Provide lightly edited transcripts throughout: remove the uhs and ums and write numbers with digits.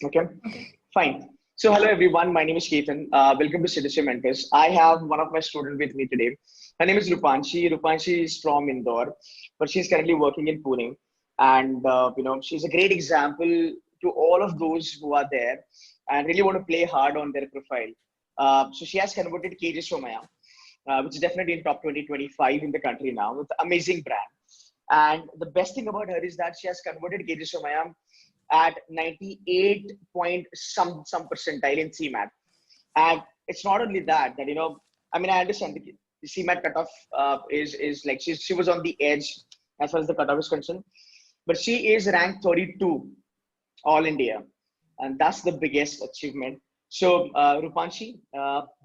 Okay, Okay. fine. So hello everyone, my name is Ketan. Welcome to Citizen Mentors. I have one of my students with me today. Her name is Rupanshi. Rupanshi is from Indore, but she's currently working in Pune. And she's a great example to all of those who are there and really want to play hard on their profile. So she has converted KJ Somaya, which is definitely in top 2025 in the country now. It's an amazing brand. And the best thing about her is that she has converted KJ Somaya at 98 point some percentile in CMAT. And it's not only that, I mean, I understand the CMAT cutoff is like she was on the edge as far as the cutoff is concerned, but she is ranked 32 all India, and that's the biggest achievement. So, Rupanshi,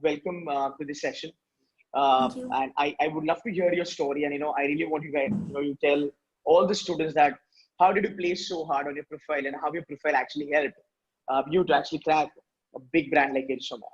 welcome to this session. Thank you. And I would love to hear your story. And I really want you guys, you tell all the students that how did you play so hard on your profile and how your profile actually helped you to actually crack a big brand like Edsoma.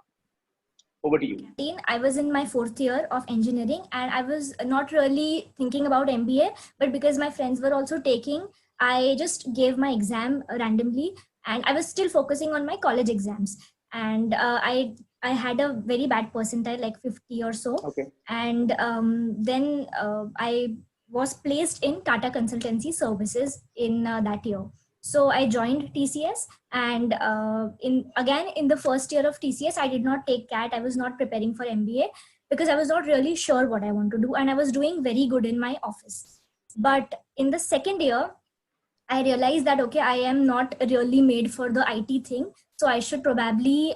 Over to you. I was in my 4th year of engineering and I was not really thinking about MBA, but because my friends were also taking, I just gave my exam randomly and I was still focusing on my college exams. And I had a very bad percentile, like 50 or so. Okay. And then I was placed in Tata Consultancy Services in that year. So I joined TCS, and in the first year of TCS, I did not take CAT. I was not preparing for MBA because I was not really sure what I want to do, and I was doing very good in my office. But in the second year, I realized that, okay, I am not really made for the IT thing. So I should probably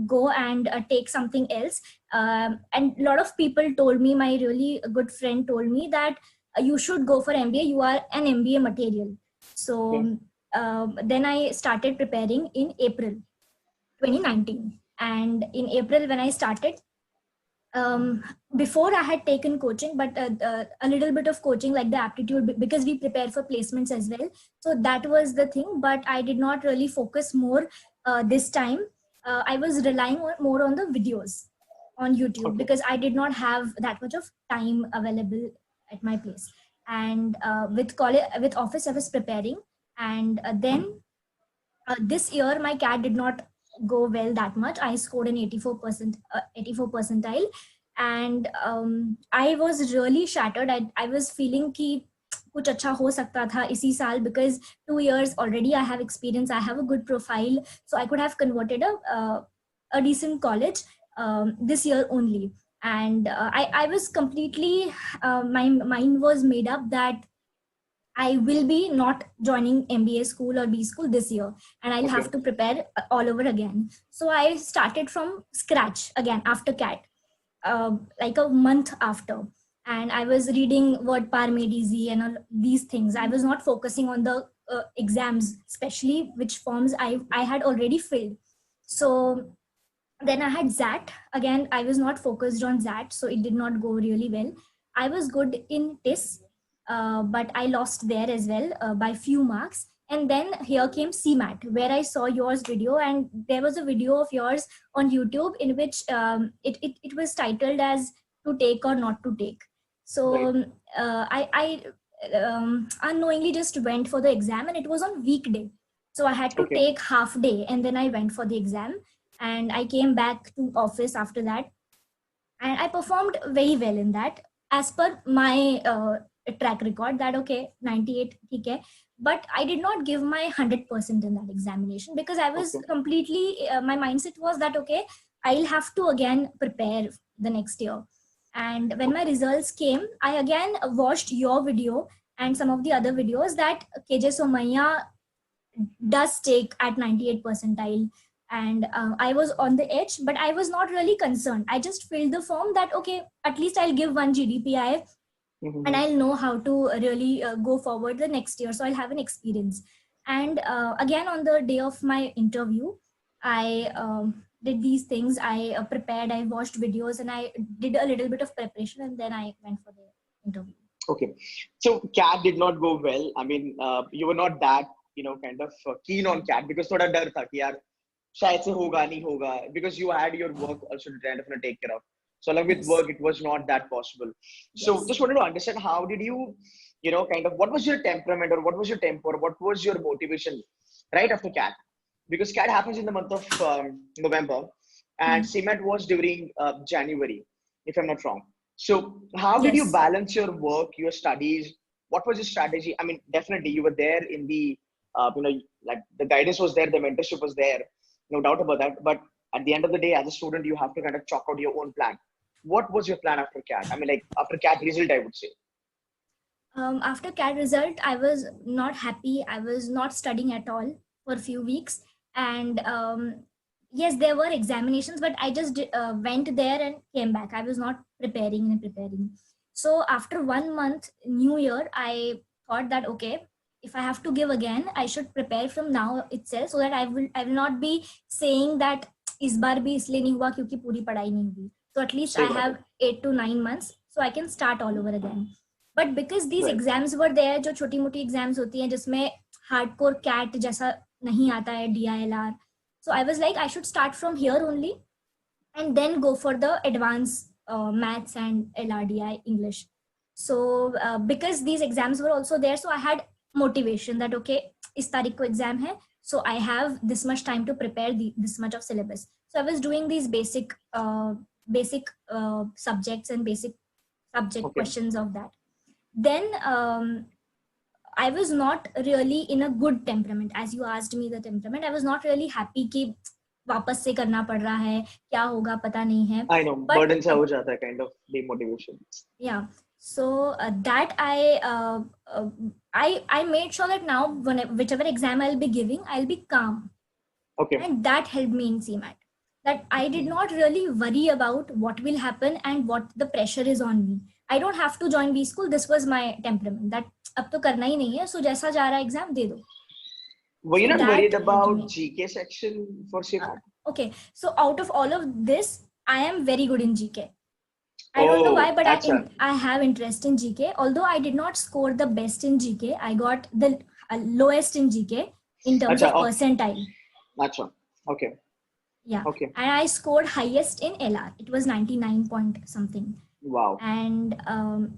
go and take something else. And a lot of people told me, my really good friend told me that you should go for MBA. You are an MBA material. So Okay. then I started preparing in April 2019. And in April, when I started, before I had taken coaching, but a little bit of coaching like the aptitude, because we prepare for placements as well. So that was the thing, but I did not really focus more this time. I was relying more on the videos on YouTube Okay. because I did not have that much of time available at my place. And with college, with office, I was preparing. And then this year, my CAT did not go well that much. I scored an 84 percentile, and I was really shattered. I was feeling कि कुछ अच्छा हो सकता था इसी साल, because 2 years already I have experience, I have a good profile, so I could have converted a decent college this year only. And I was completely, my mind was made up that I will be not joining MBA school or B school this year, and I'll have to prepare all over again. So I started from scratch again after CAT, like a month after. And I was reading Word Par Made Easy and all these things. I was not focusing on the exams, especially which forms I had already filled. So then I had ZAT. Again, I was not focused on ZAT, so it did not go really well. I was good in TIS, but I lost there as well by few marks. And then here came CMAT, where I saw yours video, and there was a video of yours on YouTube in which it was titled as to take or not to take. So Right. I unknowingly just went for the exam, and it was on weekday. So I had to Okay. take half day, and then I went for the exam, and I came back to office after that, and I performed very well in that as per my track record, that okay, 98 okay. But I did not give my 100% in that examination because I was Okay. completely my mindset was that okay, I'll have to again prepare the next year. And when my results came, I again watched your video and some of the other videos that KJ Somaya does take at 98 percentile. And I was on the edge, but I was not really concerned. I just filled the form that okay, at least I'll give one GDPI and I'll know how to really go forward the next year, so I'll have an experience. And again, on the day of my interview, I did these things. I prepared, I watched videos, and I did a little bit of preparation, and then I went for the interview. Okay. So CAT did not go well. I mean, you were not that, kind of keen on CAT because थोड़ा डर था कि यार शायद से होगा नहीं होगा, because you had your work also to kind of take care of. So along with Yes. work, it was not that possible. So Yes. just wanted to understand, how did you, kind of, what was your temperament or what was your temper? What was your motivation right after CAT? because CAT happens in the month of November, and CMAT was during January, if I'm not wrong. So how did you Yes. balance your work, your studies? What was your strategy? I mean, definitely you were there in the, like the guidance was there, the mentorship was there, no doubt about that. But at the end of the day, as a student, you have to kind of chalk out your own plan. What was your plan after CAT? I mean, like after CAT result, I would say. After CAT result, I was not happy. I was not studying at all for a few weeks. And yes, there were examinations, but I just went there and came back. I was not preparing and preparing. So after 1 month, New Year, I thought that, okay, if I have to give again, I should prepare from now itself, so that I will not be saying that इस बार भी इसलिए नहीं हुआ क्योंकि पूरी पढ़ाई नहीं हुई. So at least I Same. have 8 to 9 months, so I can start all over again. But because these Right. exams were there, जो छोटी मोटी exams होती हैं जिसमें hardcore CAT जैसा नहीं आता है, DILR. So I was like, I should start from here only, and then go for the advanced maths and LRDI English. So because these exams were also there, so I had motivation that okay, इस तारीख को exam है, so I have this much time to prepare this much of syllabus. So I was doing these basic subjects and basic subject questions of that. Then I was not really in a good temperament. As you asked me the temperament, I was not really happy कि वापस से करना पड़ रहा है, क्या होगा पता नहीं है. I know, burden सा हो जाता है, kind of demotivation. Yeah. So that I made sure that now whichever exam I'll be giving, I'll be calm. Okay. And that helped me in CMAT. That I did not really worry about what will happen and what the pressure is on me. I don't have to join B school. This was my temperament. That अब तो करना ही नहीं है. So जैसा जा रहा है exam दे दो. Were you not worried about GK section for CMAT? Okay. So out of all of this, I am very good in GK. I don't know why, but I have interest in GK. Although I did not score the best in GK, I got the lowest in GK in terms of percentile. Achha. Okay. Yeah. Okay. And I scored highest in LR. It was 99 point something. Wow. And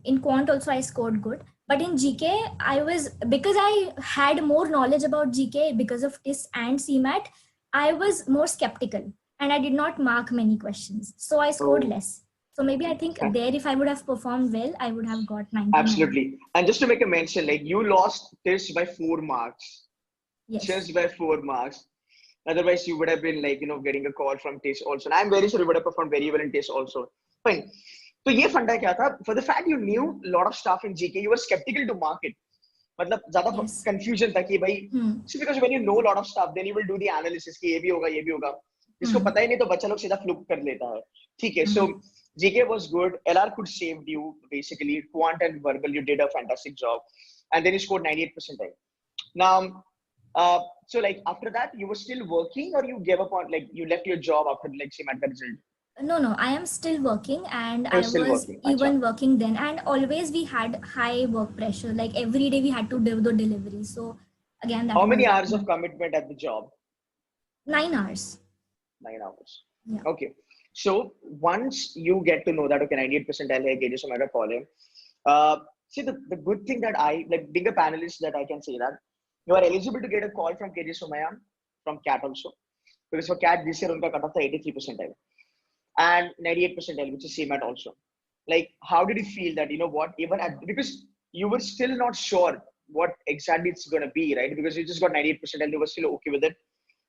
in Quant also I scored good. But in GK, because I had more knowledge about GK because of TIS and CMAT, I was more skeptical and I did not mark many questions. So I scored less. So maybe I think there, if I would have performed well, I would have got 99. Absolutely. And just to make a mention, like you lost TIS by 4 marks. Yes. Just by 4 marks. Otherwise, you would have been like, getting a call from TIS also. And I'm very sure you would have performed very well in TIS also. Fine. So ये फंडा क्या था? For the fact you knew a lot of stuff in GK, you were skeptical to mark it. मतलब ज़्यादा confusion था कि भाई, so because when you know a lot of stuff, then you will do the analysis कि ये भी होगा, ये भी होगा. जिसको पता ही नहीं तो बच्चा लोग सीधा flip कर लेता है. ठीक है. So GK was good. LR could save you basically. Quant and verbal, you did a fantastic job, and then you scored 98%. Now, so like after that, you were still working, or you gave up on like you left your job after like CMAT result? No, I am still working, and I was even working then. And always we had high work pressure. Like every day we had to do the delivery. So again, that how many hours of commitment at the job? 9 hours. 9 hours. Yeah. Okay. So once you get to know that okay, 98% LA gauges from a college. See the good thing that I like being a panelist that I can say that you are eligible to get a call from KJ Somaya from CAT also, because for CAT this year unka cut off 83% and 98% which is CMAT also. Like how did you feel that what even because you were still not sure what exactly it's gonna be, right? Because you just got 98% and you were still okay with it.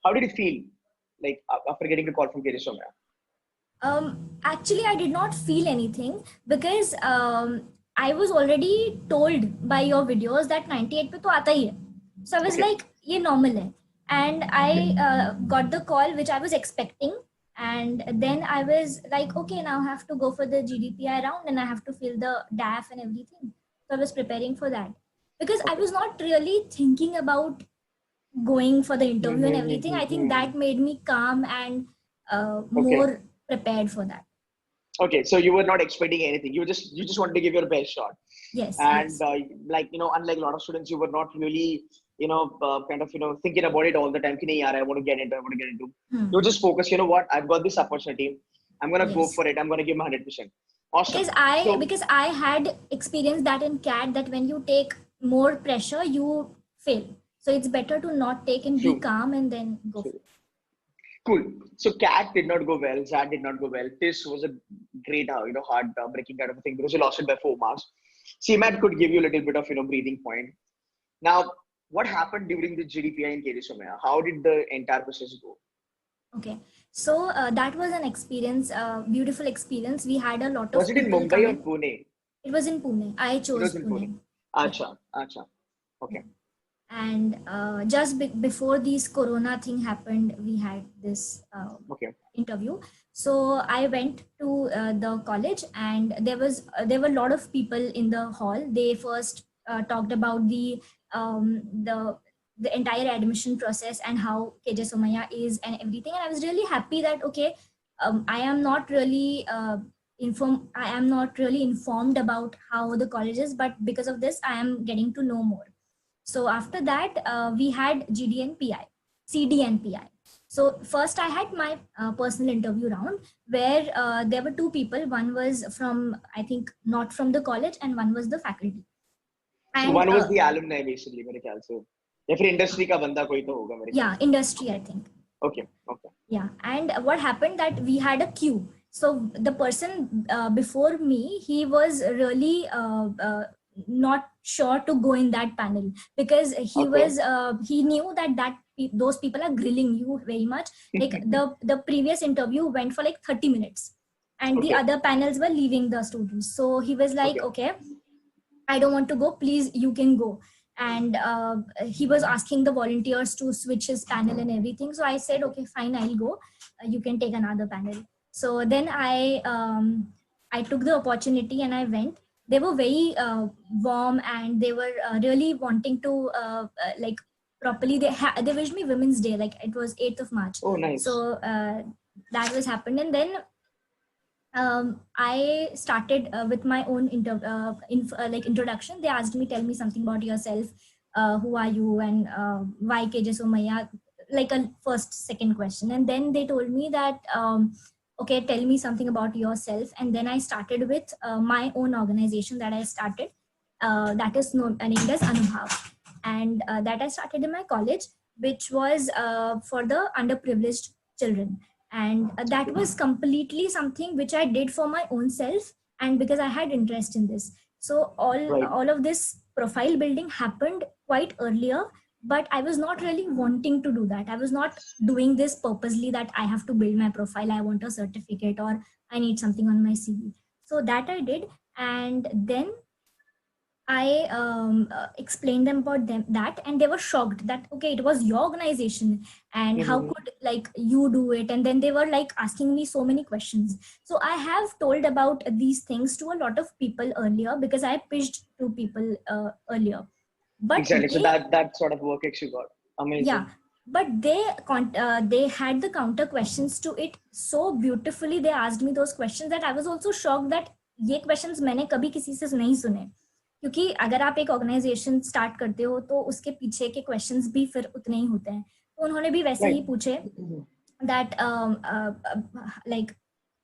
How did you feel like after getting a call from KJ Somaya? Actually, I did not feel anything because I was already told by your videos that 98 पे तो आता ही है. So I was like, ये normal है. And I got the call which I was expecting. And then I was like, okay, now I have to go for the GDPI round and I have to fill the DAF and everything. So I was preparing for that. Because I was not really thinking about going for the interview and everything. I think that made me calm and more prepared for that. Okay, so you were not expecting anything. You just wanted to give your best shot. Yes. And yes. Like unlike a lot of students, you were not really kind of thinking about it all the time. I want to get into. You just focus. You know what? I've got this opportunity. I'm gonna go for it. I'm gonna give my 100%. Awesome. Because I had experienced that in CAT, that when you take more pressure, you fail. So it's better to not take and be True. calm and then go. True. Cool. So CAT did not go well. ZAT did not go well. This was a great, hard breaking kind of a thing because you lost it by 4 marks. CMAT could give you a little bit of, breathing point. Now, what happened during the GDPI in KD Somaya? How did the entire process go? Okay. So that was an experience, beautiful experience. We had a lot Was of it in people Mumbai or coming. Pune? It was in Pune. I It was chose in Pune. Pune. Acha, acha. Okay. And just before this corona thing happened, we had this Okay. interview. So I went to the college, and there were a lot of people in the hall. They first talked about um, the the entire admission process and how KJ Somaya is and everything. And I was really happy that okay, I am not really I am not really informed about how the college is, but because of this, I am getting to know more. So after that, we had GD and PI, CD and PI. So first I had my personal interview round where there were two people. One was from, I think, not from the college, and one was the faculty. So And one was the alumni basically, मेरे ख्याल से. या फिर industry का बंदा कोई तो होगा मेरे ख्याल yeah, से. industry, Okay. I think. Okay. Okay. Yeah, and what happened that we had a queue. So the person before me, he was really not sure to go in that panel because Okay. he knew that those people are grilling you very much. Like the previous interview went for like 30 minutes, and the Okay. other panels were leaving the students. So he was like, Okay. okay, I don't want to go, please you can go. And he was asking the volunteers to switch his panel and everything. So I said, okay, fine, I'll go. You can take another panel. So then I took the opportunity and I went. They were very warm, and they were really wanting to like properly. They wished me Women's Day, like it was 8th of March. Oh, nice. So that was happened, and then I started with my own like introduction. They asked me, tell me something about yourself. Who are you, and why KJ Somaya? Like a first, second question. And then they told me that, okay, tell me something about yourself. And then I started with my own organization that I started, that is named as Anubhav. And that I started in my college, which was for the underprivileged children. And that was completely something which I did for my own self, and because I had interest in this. So Right. all of this profile building happened quite earlier, but I was not really wanting to do that. I was not doing this purposely that I have to build my profile, I want a certificate, or I need something on my CV. So that I did. And then I explained them about that, and they were shocked that okay, it was your organization, and how could like you do it? And then they were like asking me so many questions. So I have told about these things to a lot of people earlier because I pitched to people earlier, but Exactly. So they, that sort of work you got. Amazing. yeah, but they had the counter questions to it so beautifully. They asked me those questions that I was also shocked that ये questions मैंने कभी किसी से नहीं सुने. क्योंकि अगर आप एक ऑर्गेनाइजेशन स्टार्ट करते हो तो उसके पीछे के क्वेश्चंस भी फिर उतने ही होते हैं. तो उन्होंने भी वैसे ही पूछे that like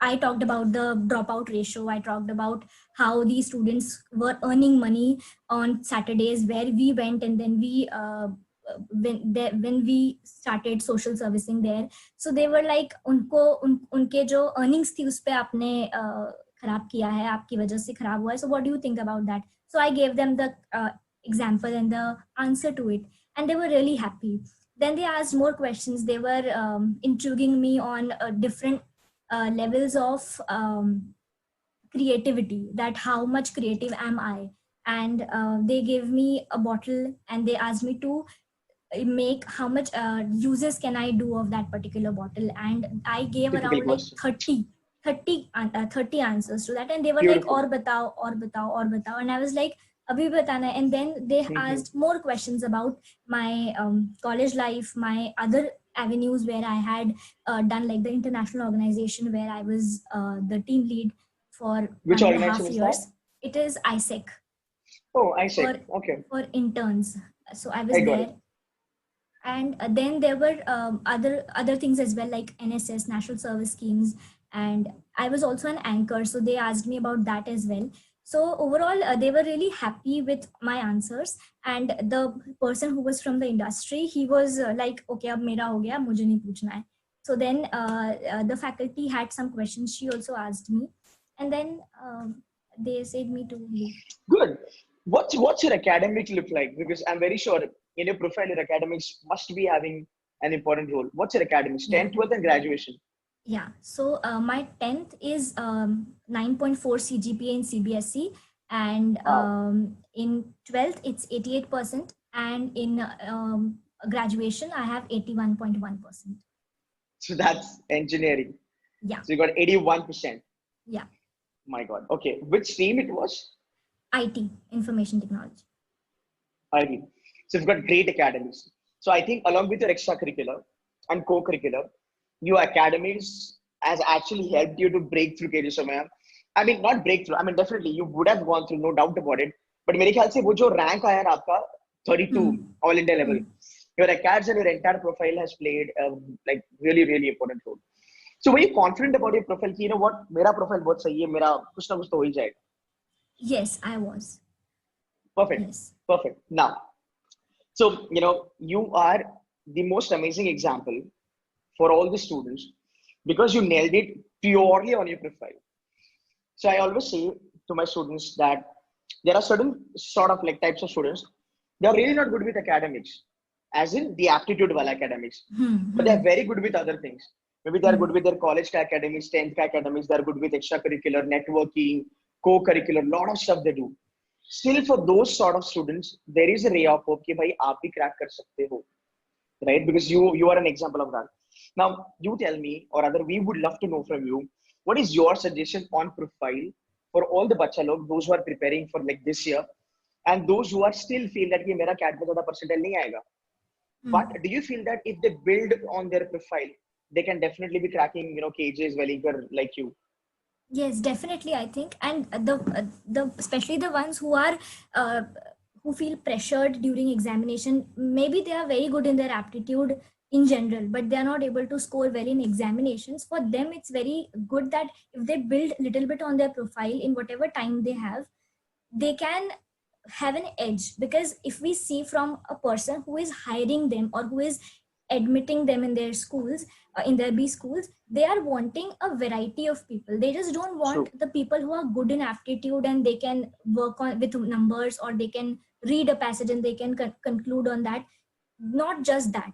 I talked about the dropout ratio. I talked about how the students were earning money on Saturdays, where we went, and then we when we started social servicing there. So they were like उनके जो earnings थी उस पे आपने खराब किया है, आपकी वजह से खराब हुआ है. So what do you think about that? So I gave them the example and the answer to it, and they were really happy. Then they asked more questions. They were intriguing me on different levels of creativity, that how much creative am I? And they gave me a bottle and they asked me to make how much uses can I do of that particular bottle. And I gave Typical around like question. 30 answers to that, and they were Beautiful. like और बताओ, and I was like abhi batana. And then they asked more questions about my college life, my other avenues where I had done like the international organization where I was the team lead for Which 1.5 organization is years. that? It is ISEC. Oh, ISEC. Okay. For interns. So I was I got there. it. And then there were other things as well, like NSS, National Service Schemes, and I was also an anchor. So they asked me about that as well. So overall, they were really happy with my answers. And the person who was from the industry, he was like, okay, ab mera ho gaya, mujhe nahi puchna hai. So then the faculty had some questions. She also asked me, and then they said me to leave. Good. What's your academic look like? Because I'm very sure in your profile, your academics must be having an important role. What's your academics? Yeah. 10th, 12th, and graduation. Yeah. So my 10th is 9.4 CGPA in CBSE, and Wow. in 12th it's 88%, and in graduation I have 81.1%. So that's engineering. Yeah. So you got 81%. Yeah. My God. Okay. Which stream it was? IT, information technology. IT. So you've got great academics. So I think along with your extracurricular and co-curricular, your academics has actually helped you to break through career समय. I mean, not breakthrough. I mean, definitely you would have gone through, no doubt about it. But मेरे ख्याल से वो जो rank आया ना आपका 32 Hmm. all India level, Hmm. your acads and your entire profile has played a like really important role. So were you confident about your profile? कि, you know what, मेरा profile बहुत सही है, मेरा कुछ ना कुछ तो हो ही जाएगा. Yes, I was. Perfect. Yes. Perfect. Now, so, you know, you are the most amazing example for all the students because you nailed it purely on your profile. So I always say to my students that there are certain sort of like types of students, they're really not good with academics, as in the aptitude wala academics, Hmm. but they're very good with other things. Maybe they're Hmm. good with their college academics, 10th academics, they're good with extracurricular, networking, co-curricular, lot of stuff they do. Still for those sort of students, there is a ray of hope कि भाई आप भी crack कर सकते हो, right? Because you are an example of that. Now you tell me, or rather we would love to know from you, what is your suggestion on profile for all the bacha log, those who are preparing for like this year, and those who are still feel that कि मेरा CAT में ज़्यादा percentile नहीं आएगा. Hmm. But do you feel that if they build on their profile, they can definitely be cracking, you know, cages, Veliker like you? Yes, definitely, I think. And the especially the ones who are uh, who feel pressured during examination, maybe they are very good in their aptitude in general, but they are not able to score well in examinations. For them, it's very good that if they build a little bit on their profile in whatever time they have, they can have an edge. Because if we see from a person who is hiring them or who is admitting them in their schools, in their B schools, they are wanting a variety of people. They just don't want True. the people who are good in aptitude and they can work on with numbers, or they can read a passage and they can conclude on that. Not just that,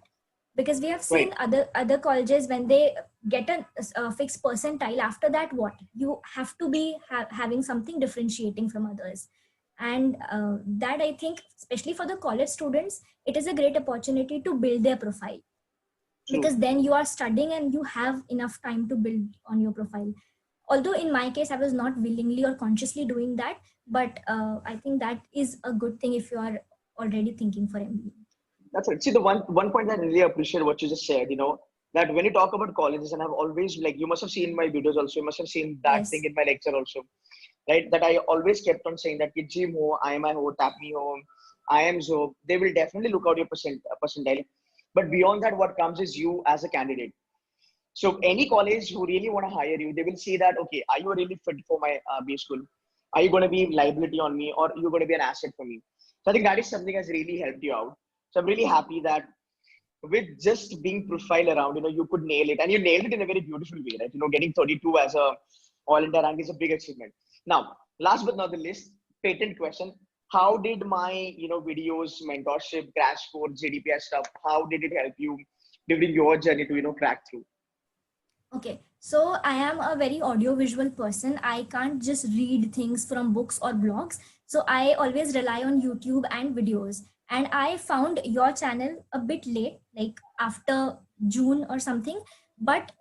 because we have seen Right. other colleges, when they get a fixed percentile, after that what, you have to be having something differentiating from others. And that, I think, especially for the college students, it is a great opportunity to build their profile, True. because then you are studying and you have enough time to build on your profile. Although in my case I was not willingly or consciously doing that, but I think that is a good thing if you are already thinking for MBA. That's right. See, the one point I really appreciate what you just said, you know, that when you talk about colleges, and I've always like you must have seen my videos also, you must have seen that thing Yes. in my lecture also, right? That I always kept on saying that कि gym ho, IMI ho, tap me home, I am so they will definitely look out your percentile. But beyond that, what comes is you as a candidate. So any college who really want to hire you, they will see that, okay, are you really fit for my B school? Are you going to be liability on me, or are you going to be an asset for me? So I think that is something has really helped you out. So I'm really happy that with just being profile around, you know, you could nail it, and you nailed it in a very beautiful way, right? You know, getting 32 as a all India rank is a big achievement. Now, last but not the least, patent question. How did my, you know, videos, mentorship, crash course, GDPR stuff, how did it help you during your journey to, you know, crack through? Okay, so I am a very audio-visual person. I can't just read things from books or blogs. So I always rely on YouTube and videos. And I found your channel a bit late, like after June or something. But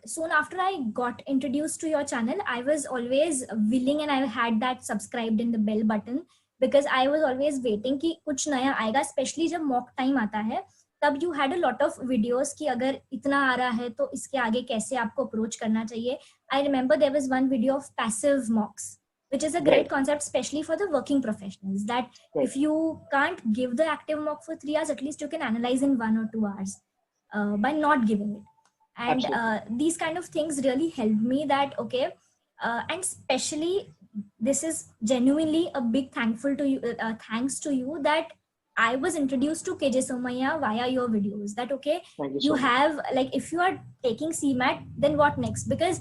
soon after I got introduced to your channel, I was always willing, and I had that subscribed in the bell button, because I was always waiting कि कुछ नया आएगा, especially जब mock time आता है. तब you had a lot of videos कि अगर इतना आ रहा है तो इसके आगे कैसे आपको अप्रोच करना चाहिए. I remember there was one video of passive mocks, which is a great Right, concept, especially for the working professionals, that right. if you can't give the active mock for 3 hours, at least you can analyze in 1 or 2 hours by not giving it. And Absolutely. these kind of things really helped me, that okay, and especially this is genuinely a big thankful to you, thanks to you that I was introduced to KJ Somaya via your videos. That okay, Thank you you so much. have like if you are taking CMAT, then what next? Because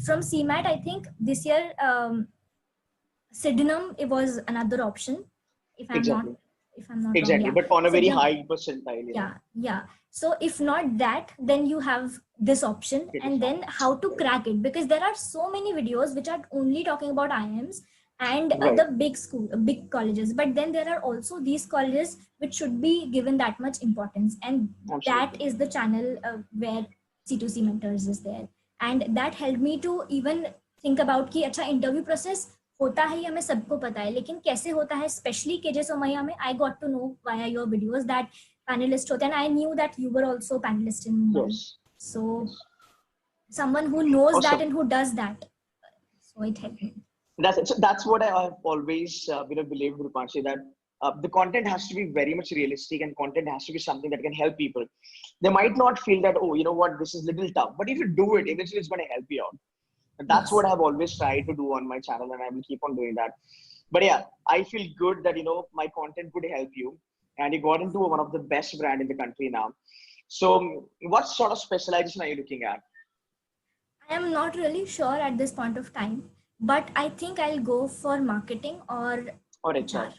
from CMAT, I think this year Sydenham it was another option. If I'm not Exactly. if I'm not wrong, Exactly. yeah. But on a very Sydenham, high percentile, you know. yeah. So if not that, then you have this option, It is and then how to crack it, because there are so many videos which are only talking about IIMs and right. the big school, big colleges, but then there are also these colleges which should be given that much importance, and that Absolutely. is the channel where C2C mentors is there, and that helped me to even think about कि अच्छा interview process होता है, हमें सबको पता है, लेकिन कैसे होता है, स्पेशली केजे सोमैया में I got to know via your videos that panelist होते हैं, and I knew that you were also panelist in Mumbai. Yes. So Yes. someone who knows that Awesome. and who does that, so it helped me. That's it. So that's what I have always believed, Rupanshi, that the content has to be very much realistic, and content has to be something that can help people. They might not feel that, oh, you know what, this is a little tough, but if you do it, eventually it's going to help you out. And that's Yes. what I've always tried to do on my channel, and I will keep on doing that. But yeah, I feel good that my content could help you, and you got into one of the best brand in the country now. So, what sort of specialization are you looking at? I am not really sure at this point of time, but I think I'll go for marketing or Or HR. HR?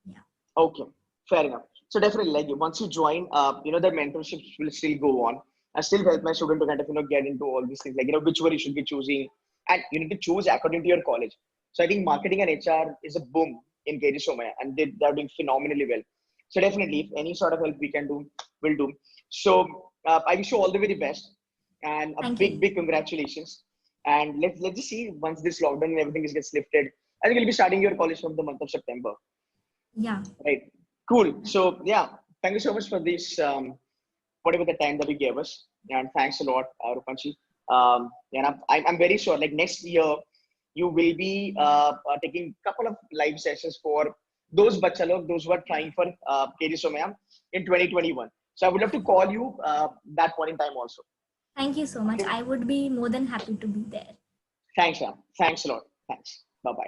Yeah. Okay, fair enough. So definitely, like once you join, the mentorships will still go on. I still help my student to kind of get into all these things, like which one you should be choosing, and you need to choose according to your college. So I think marketing and HR is a boom in KG Somaya, and they're doing phenomenally well. So definitely, if any sort of help we can do, we'll do. So I wish you all the very best, and a Thank big you. big congratulations. And let's just see once this lockdown and everything gets lifted. I think you'll be starting your college from the month of September. Yeah. Right. Cool. So yeah, thank you so much for this, whatever the time that you gave us. And thanks a lot, Rupanshi. And I'm very sure like next year, you will be taking a couple of live sessions for those bachelor, those who are trying for KD Somaya in 2021. So I would love to call you that point in time also. Thank you so much. Okay. I would be more than happy to be there. Thanks, Ram. Thanks a lot. Thanks. Bye bye.